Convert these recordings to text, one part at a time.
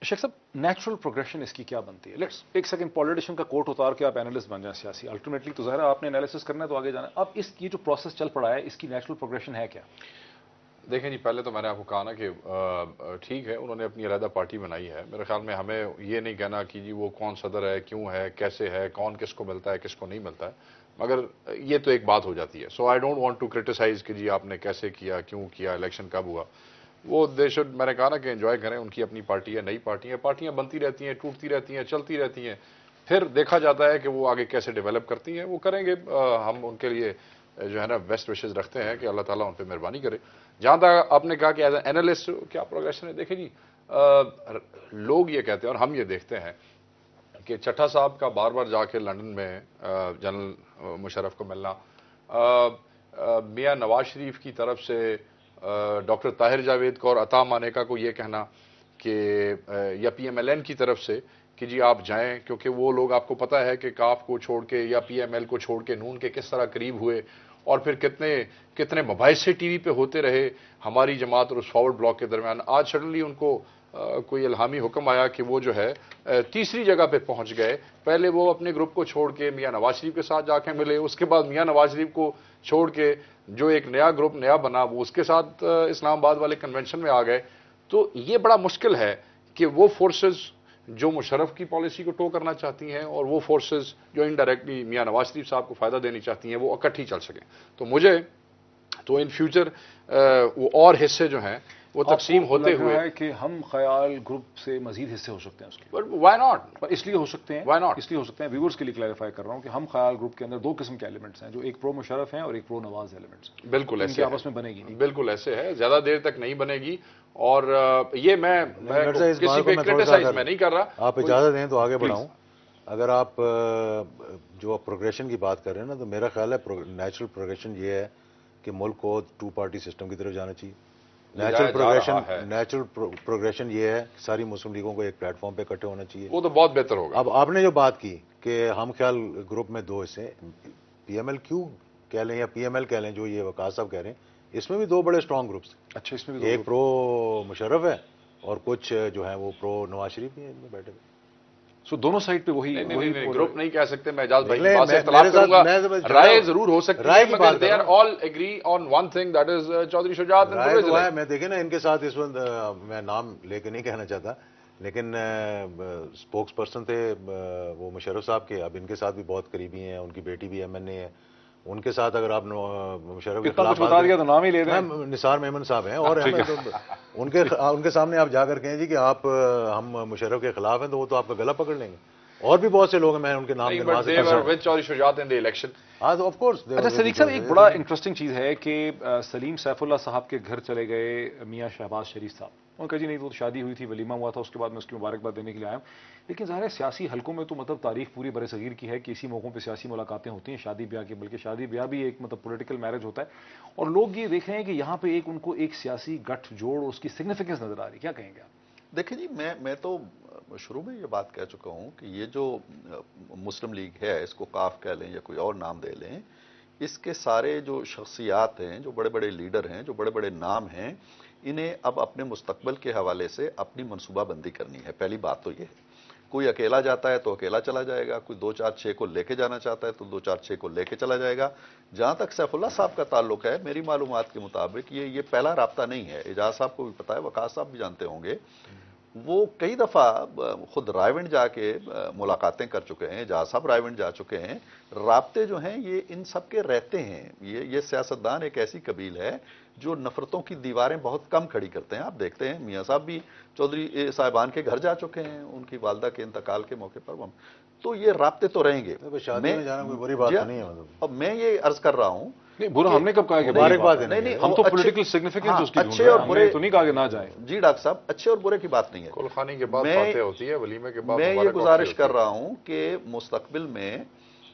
शेख साहब, natural progression इसकी क्या बनती है? लेट्स एक सेकंड पॉलिटिशियन का कोट उतार के आप एनालिस्ट बन जाए सियासी, अल्टीमेटली तो ज़ाहिर है आपने एनालिसिस करना है तो आगे जाना है। अब ये जो प्रोसेस चल पड़ा है, इसकी नेचुरल प्रोग्रेशन है क्या? देखें जी, पहले तो मैंने आपको कहा ना कि ठीक है, उन्होंने अपनी अलहदा पार्टी बनाई है। मेरे ख्याल में हमें ये नहीं कहना कि जी वो कौन सदर है, क्यों है, कैसे है, कौन किसको मिलता है, किसको नहीं मिलता है, मगर ये तो एक बात हो जाती है। So I don't want to criticise कि जी आपने कैसे किया, क्यों किया, इलेक्शन कब हुआ। वो दे शुड, मैंने कहा ना कि एंजॉय करें, उनकी अपनी पार्टी है, नई पार्टी है, पार्टियां बनती रहती हैं, टूटती रहती हैं, चलती रहती हैं, फिर देखा जाता है कि वो आगे कैसे डेवलप करती हैं। वो करेंगे, हम उनके लिए जो है ना बेस्ट विशेज रखते हैं कि अल्लाह ताला उन पर मेहरबानी करे। जहां तक आपने कहा कि एज एन एनालिस्ट क्या प्रोग्रेशन है, देखें जी, लोग ये कहते हैं और हम ये देखते हैं कि चट्टा साहब का बार बार जाके लंदन में जनरल मुशर्रफ को मिलना, मियां नवाज शरीफ की तरफ से डॉक्टर ताहिर जावेद को और अता मानेका को ये कहना कि या PMLN की तरफ से कि जी आप जाएं, क्योंकि वो लोग, आपको पता है कि काफ को छोड़ के या PML को छोड़ के नून के किस तरह करीब हुए और फिर कितने कितने मबाइसे टीवी पे होते रहे हमारी जमात और उस फॉरवर्ड ब्लॉक के दरमियान। आज सडनली उनको कोई इल्हामी हुक्म आया कि वो जो है तीसरी जगह पे पहुंच गए। पहले वो अपने ग्रुप को छोड़ के मियां नवाज शरीफ के साथ जाके मिले, उसके बाद मियां नवाज शरीफ को छोड़ के जो एक नया ग्रुप नया बना वो उसके साथ इस्लामाबाद वाले कन्वेंशन में आ गए। तो ये बड़ा मुश्किल है कि वो फोर्सेस जो मुशर्रफ की पॉलिसी को टो करना चाहती हैं और वो फोर्सेस जो इनडायरेक्टली मियां नवाज शरीफ साहब को फायदा देनी चाहती हैं वो इकट्ठी चल सकें। तो मुझे तो इन फ्यूचर वो और हिस्से जो हैं वो तकसीम होते हुए है कि हम ख्याल ग्रुप से मजीद हिस्से हो सकते हैं उसके। But why not? पर इसलिए हो सकते हैं, व्हाई नॉट? इसलिए हो सकते हैं, व्यूअर्स के लिए क्लैरिफाई कर रहा हूं कि हम ख्याल ग्रुप के अंदर दो किस्म के एलिमेंट्स हैं, जो एक प्रो मुशर्रफ हैं और एक प्रो नवाज एलिमेंट्स। बिल्कुल ऐसे आपस में बनेगी नहीं। बिल्कुल ऐसे है, ज्यादा देर तक नहीं बनेगी। और ये मैं किसी पे क्रिटिसाइज मैं नहीं कर रहा। आप इजाजत दें तो आगे बढ़ाऊं। अगर आप जो प्रोग्रेशन की बात कर रहे हैं ना, तो मेरा ख्याल है नेचुरल प्रोग्रेशन ये है कि मुल्क को 2 पार्टी सिस्टम की तरफ जाना चाहिए। नेचुरल प्रोग्रेशन ये है कि सारी मुस्लिम लीगों को एक प्लेटफॉर्म पे इकट्ठे होना चाहिए। वो तो बहुत बेहतर होगा। अब आपने जो बात की कि हम ख्याल ग्रुप में 2 हिस्से, PMLQ कह लें या PML कह लें, जो ये वकास साहब कह रहे हैं, इसमें भी 2 बड़े स्ट्रॉन्ग ग्रुप्स। अच्छा, इसमें भी एक प्रो मुशर्रफ है और कुछ जो है वो प्रो नवाज शरीफ भी है इनमें बैठे हुए। सो दोनों साइड पे वही ग्रुप नहीं कह सकते। मैं इजाज़त भाई की बात से इख्तिलाफ करूंगा, राय जरूर हो सकती है, मगर they are all agree on one thing, that is Chaudhry Shujaat and मैं देखे ना इनके साथ इस वक्त, मैं नाम लेके नहीं कहना चाहता, लेकिन स्पोक्स पर्सन थे वो मुशर्रफ साहब के, अब इनके साथ भी बहुत करीबी हैं, उनकी बेटी भी MNA है। उनके साथ अगर आप मुशर्रफ के खिलाफ बता दिया तो नाम ही ले रहे हैं, निसार मेमन साहब हैं और उनके सामने आप जाकर कहें जी कि आप हम मुशर्रफ के खिलाफ हैं, तो वो तो आपका गला पकड़ लेंगे। और भी बहुत से लोग हैं, मैं उनके नाम गिनवा सकता हूं। Chaudhry Shujaat in the election. हाँ, तो ऑफ कोर्स। अच्छा सदीक साहब, एक बड़ा इंटरेस्टिंग चीज है कि सलीम सैफुल्लाह साहब के घर चले गए मियां शहबाज शरीफ साहब। उनका जी नहीं, तो शादी हुई थी, वलीमा हुआ था, उसके बाद मैं उसकी मुबारकबाद देने के लिए आया हूं। लेकिन ज़ाहिर है सियासी हलकों में तो मतलब तारीख पूरी बर सगीर की है कि इसी मौक़ों पे सियासी मुलाकातें होती हैं, शादी ब्याह की, बल्कि शादी ब्याह भी एक मतलब पॉलिटिकल मैरिज होता है। और लोग ये देख रहे हैं कि यहाँ पे एक उनको एक सियासी गठजोड़, उसकी सिग्निफिकेंस नजर आ रही है। क्या कहेंगे आप? देखिए जी, मैं तो शुरू में ये बात कह चुका हूं कि ये जो मुस्लिम लीग है, इसको काफ कह लें या कोई और नाम दे लें, इसके सारे जो शख्सियात हैं, जो बड़े बड़े लीडर हैं, जो बड़े बड़े नाम हैं, इन्हें अब अपने मुस्तकबिल के हवाले से अपनी मनसूबाबंदी करनी है। पहली बात तो ये है, कोई अकेला जाता है तो अकेला चला जाएगा, कोई 2-4-6 को लेके जाना चाहता है तो 2-4-6 को लेके चला जाएगा। जहां तक सैफुल्लाह साहब का ताल्लुक है, मेरी मालूमात के मुताबिक ये पहला राब्ता नहीं है। एजाज साहब को भी पता है, वकास साहब भी जानते होंगे, वो कई दफ़ा खुद रायविंड जाके मुलाकातें कर चुके हैं, एजाज साहब रायविंड जा चुके हैं। राब्ते जो हैं ये इन सब के रहते हैं। ये सियासतदान एक ऐसी कबील है जो नफरतों की दीवारें बहुत कम खड़ी करते हैं। आप देखते हैं मियाँ साहब भी चौधरी साहिबान के घर जा चुके हैं, उनकी वालदा के इंतकाल के मौके पर। तो ये राब्ते तो रहेंगे। शादी में जाना कोई बुरी बात नहीं है। मतलब अब मैं ये अर्ज कर रहा हूं, नहीं बुरा हमने कब कहा कि नहीं, हम तो पॉलिटिकल सिग्निफिकेंस उसकी अच्छे और बुरे तो नहीं कहा कि ना जाए। जी डॉक्टर साहब, अच्छे और बुरे की बात नहीं है, कुलखानी के बाद बातें होती है, वलीमे के बाद। मैं ये गुजारिश कर रहा हूं कि मुस्तकबिल में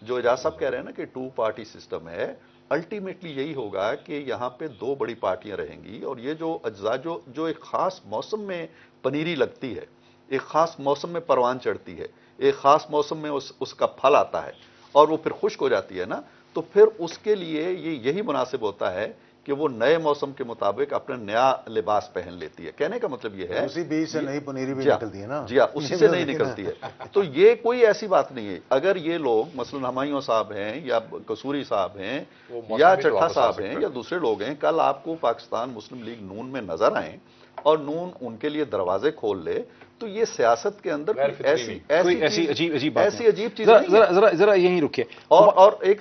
जो एजाज साहब कह रहे हैं ना कि 2 पार्टी सिस्टम है, अल्टीमेटली यही होगा कि यहाँ पे 2 बड़ी पार्टियां रहेंगी। और ये जो अज्जा जो एक खास मौसम में पनीरी लगती है, एक खास मौसम में परवान चढ़ती है, एक खास मौसम में उसका फल आता है और वो फिर खुश्क हो जाती है ना, तो फिर उसके लिए यही मुनासिब होता है کہ وہ نئے मौसम के मुताबिक अपना नया लिबास पहन लेती है। कहने का मतलब ये है उसी बीज से नई पनीरी भी निकलती है ना। जी हाँ, उसी से नहीं निकलती है। तो ये कोई ऐसी बात नहीं है। अगर ये लोग मसलन हुमायूं साहब हैं या कसूरी साहब हैं या चट्टा साहब हैं या दूसरे लोग हैं, कल आपको पाकिस्तान मुस्लिम लीग नून में नजर आए और नून उनके लिए दरवाजे खोल ले, तो ये सियासत के अंदर ऐसी अजीब चीज जरा यहीं रुकिए। और एक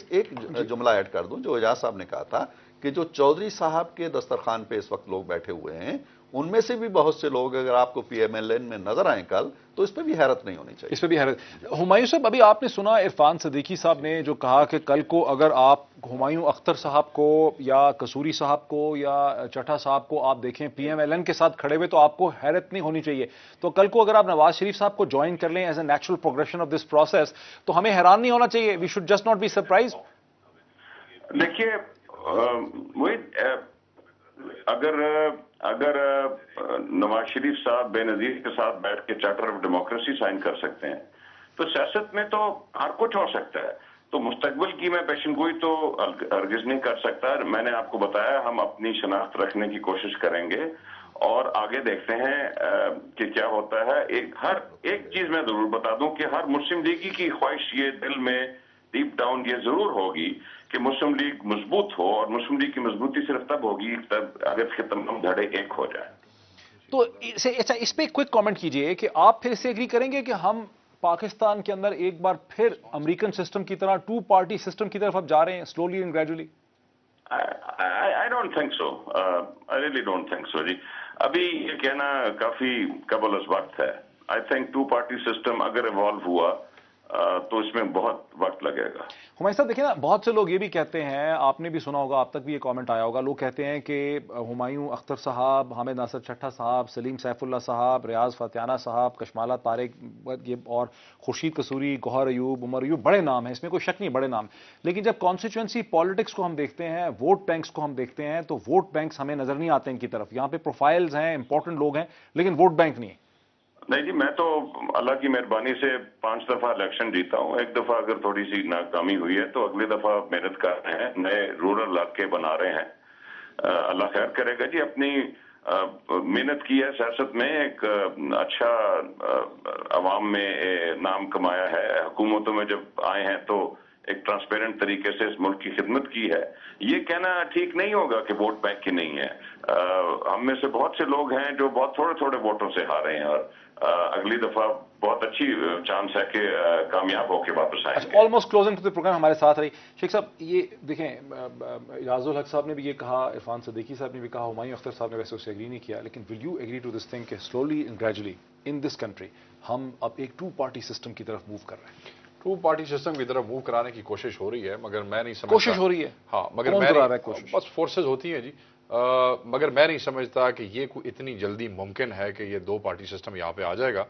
जुमला ऐड कर दूं, जो एजाज साहब ने कहा था कि जो चौधरी साहब के दस्तरखान पे इस वक्त लोग बैठे हुए हैं, उनमें से भी बहुत से लोग अगर आपको पीएमएलएन में नजर आए कल, तो इस पे भी हैरत नहीं होनी चाहिए। इस पे भी हैरत। हुमायूं साहब, अभी आपने सुना इरफान सिद्दीकी साहब ने जो कहा कि कल को अगर आप हुमायूं अख्तर साहब को या कसूरी साहब को या चट्टा साहब को आप देखें पीएमएलएन के साथ खड़े हुए, तो आपको हैरत नहीं होनी चाहिए। तो कल को अगर आप नवाज शरीफ साहब को ज्वाइन कर लें as a natural progression of this process, तो हमें हैरान नहीं होना चाहिए। We should just not be surprise. देखिए अगर नवाज शरीफ साहब बेनजीर के साथ बैठ के चार्टर ऑफ डेमोक्रेसी साइन कर सकते हैं, तो सियासत में तो हर कुछ हो सकता है। तो मुस्तकबिल की मैं पेशनगोई तो हरगिज नहीं कर सकता। मैंने आपको बताया हम अपनी शनाख्त रखने की कोशिश करेंगे और आगे देखते हैं कि क्या होता है। एक चीज मैं जरूर बता दूं कि हर मुस्लिम लीगी की ख्वाहिश ये दिल में डीप डाउन ये जरूर होगी कि मुस्लिम लीग मजबूत हो, और मुस्लिम लीग की मजबूती सिर्फ तब होगी तब अगर इसके तमाम धड़े एक हो जाए। तो अच्छा, इस पे क्विक कमेंट कीजिए कि आप फिर से एग्री करेंगे कि हम पाकिस्तान के अंदर एक बार फिर अमेरिकन सिस्टम की तरह टू पार्टी सिस्टम की तरफ अब जा रहे हैं slowly and gradually? I don't think so, I really don't think so जी। अभी ये कहना काफी कबल वक्त है। I think two party system अगर इवॉल्व हुआ तो इसमें बहुत वक्त लगेगा। हुमायूं साहब, देखिए ना, बहुत से लोग ये भी कहते हैं, आपने भी सुना होगा, आप तक भी ये कमेंट आया होगा, लोग कहते हैं कि हुमायूं अख्तर साहब, हामिद नासिर चट्टा साहब, सलीम सैफुल्लाह साहब, रियाज फतियाना साहब, कशमाला तारिक, ये और खुर्शीद कसूरी, गौहर अयूब, उमर अयूब, बड़े नाम हैं, इसमें कोई शक नहीं, बड़े नाम। लेकिन जब कॉन्स्टिट्यूंसी पॉलिटिक्स को हम देखते हैं, वोट बैंक्स को हम देखते हैं, तो वोट बैंक्स हमें नजर नहीं आते इनकी तरफ। यहाँ पे प्रोफाइल्स हैं, इंपॉर्टेंट लोग हैं, लेकिन वोट बैंक नहीं है। नहीं जी, मैं तो अल्लाह की मेहरबानी से 5 दफा इलेक्शन जीता हूं। एक दफा अगर थोड़ी सी नाकामी हुई है तो अगली दफा मेहनत कर रहे हैं, नए रूरल इलाके बना रहे हैं। अल्लाह खैर करेगा जी। अपनी मेहनत की है सियासत में, एक अच्छा अवाम में नाम कमाया है। हुकूमतों में जब आए हैं तो एक ट्रांसपेरेंट तरीके से इस मुल्क की खिदमत की है। ये कहना ठीक नहीं होगा कि वोट बैंक की नहीं है। हम में से बहुत से लोग हैं जो बहुत थोड़े थोड़े वोटों से हारे हैं, और अगली दफा बहुत अच्छी चांस है कि कामयाब होकर वापस आएंगे। Almost closing to the programme हमारे साथ रही शेख साहब, ये देखें, इजाजुल हक साहब ने भी ये कहा, इरफान सिद्दीकी साहब ने भी कहा, हुमायूं अख्तर साहब ने वैसे उससे एग्री नहीं किया, लेकिन will you agree to this thing कि slowly and gradually in this country हम अब एक टू पार्टी सिस्टम की तरफ मूव कर रहे हैं? टू पार्टी सिस्टम की तरफ मूव कराने की कोशिश हो रही है, मगर मैं नहीं समझता। कोशिश हो रही है? हाँ, मगर मैं नहीं, बस फोर्सेज होती हैं जी। मगर मैं नहीं समझता कि ये कोई इतनी जल्दी मुमकिन है कि ये दो पार्टी सिस्टम यहाँ पे आ जाएगा।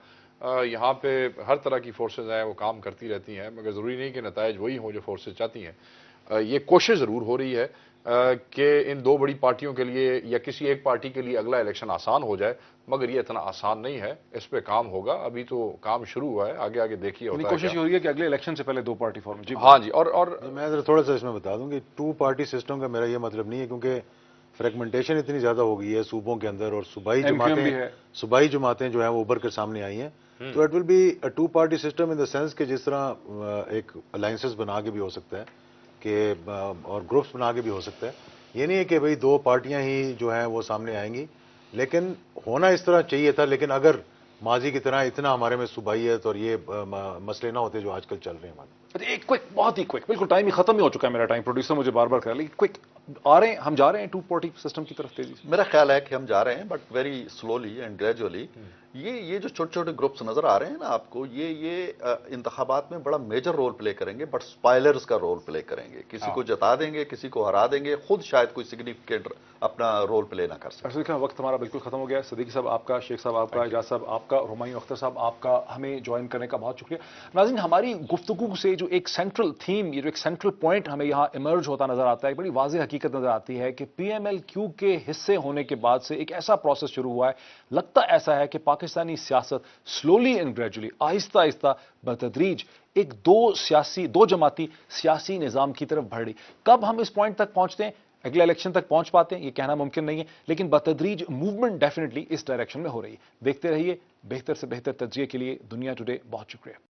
यहाँ पे हर तरह की फोर्सेज हैं, वो काम करती रहती हैं, मगर ज़रूरी नहीं कि नताइज वही हों जो फोर्सेज चाहती हैं। ये कोशिश ज़रूर हो रही है कि इन दो बड़ी पार्टियों के लिए या किसी एक पार्टी के लिए अगला इलेक्शन आसान हो जाए, मगर ये इतना आसान नहीं है। इस पे काम होगा, अभी तो काम शुरू हुआ है, आगे आगे देखिए होता है। कोशिश हो रही है कि अगले इलेक्शन से पहले दो पार्टी फॉर्म। जी हाँ जी। और मैं जरा थोड़ा सा इसमें बता दूं कि टू पार्टी सिस्टम का मेरा ये मतलब नहीं है, क्योंकि फ्रेगमेंटेशन इतनी ज्यादा हो गई है सूबों के अंदर, और सूबाई जमातें जो है वो उभर कर सामने आई हैं। तो it will be a two party system in the sense कि जिस तरह एक अलायंसेस बना के भी हो सकता है कि और ग्रुप्स बना के भी हो सकता है। ये नहीं है कि भाई दो पार्टियां ही जो हैं वो सामने आएंगी, लेकिन होना इस तरह चाहिए था। लेकिन अगर माजी की तरह इतना हमारे में सूबाइयत और ये मसले ना होते जो आजकल चल रहे हैं हमारे। एक क्विक, बहुत ही क्विक, बिल्कुल टाइम ही खत्म ही हो चुका है मेरा टाइम, प्रोड्यूसर मुझे बार बार कह रहा है, लेकिन क्विक आ रहे हैं, हम जा रहे हैं टू पार्टी सिस्टम की तरफ तेजी से? मेरा ख्याल है कि हम जा रहे हैं, but very slowly and gradually. ये जो छोटे छोटे ग्रुप्स नजर आ रहे हैं ना आपको, ये इंतखाबात में बड़ा मेजर रोल प्ले करेंगे, बट स्पाइलर्स का रोल प्ले करेंगे। किसी को जता देंगे, किसी को हरा देंगे, खुद शायद कोई सिग्निफिकेंट अपना रोल प्ले ना कर सके। वक्त हमारा बिल्कुल खत्म हो गया। सिद्दीकी साहब आपका, शेख साहब आपका, एजाज साहब आपका, हुमायूं अख्तर साहब आपका, हमें ज्वाइन करने का बहुत शुक्रिया। नाज़रीन, हमारी गुफ्तगू से जो एक सेंट्रल थीम, ये जो एक सेंट्रल पॉइंट हमें यहाँ इमर्ज होता नजर आता है, एक बड़ी वाज़ेह हकीकत नजर आती है कि PMLQ के हिस्से होने के बाद से एक ऐसा प्रोसेस शुरू हुआ है, लगता ऐसा है कि पाकिस्तानी सियासत slowly and gradually, Aahista Aahista बतदरीज एक दो जमाती सियासी निजाम की तरफ बढ़ रही। कब हम इस पॉइंट तक पहुंचते हैं, اگلے الیکشن تک پہنچ پاتے ہیں یہ کہنا ممکن نہیں ہے، لیکن بتدریج موومنٹ ڈیفینیٹلی اس ڈائریکشن میں ہو رہی ہے۔ دیکھتے رہیے، بہتر سے بہتر تجزیے کے لیے دنیا ٹوڈے بہت شکریہ۔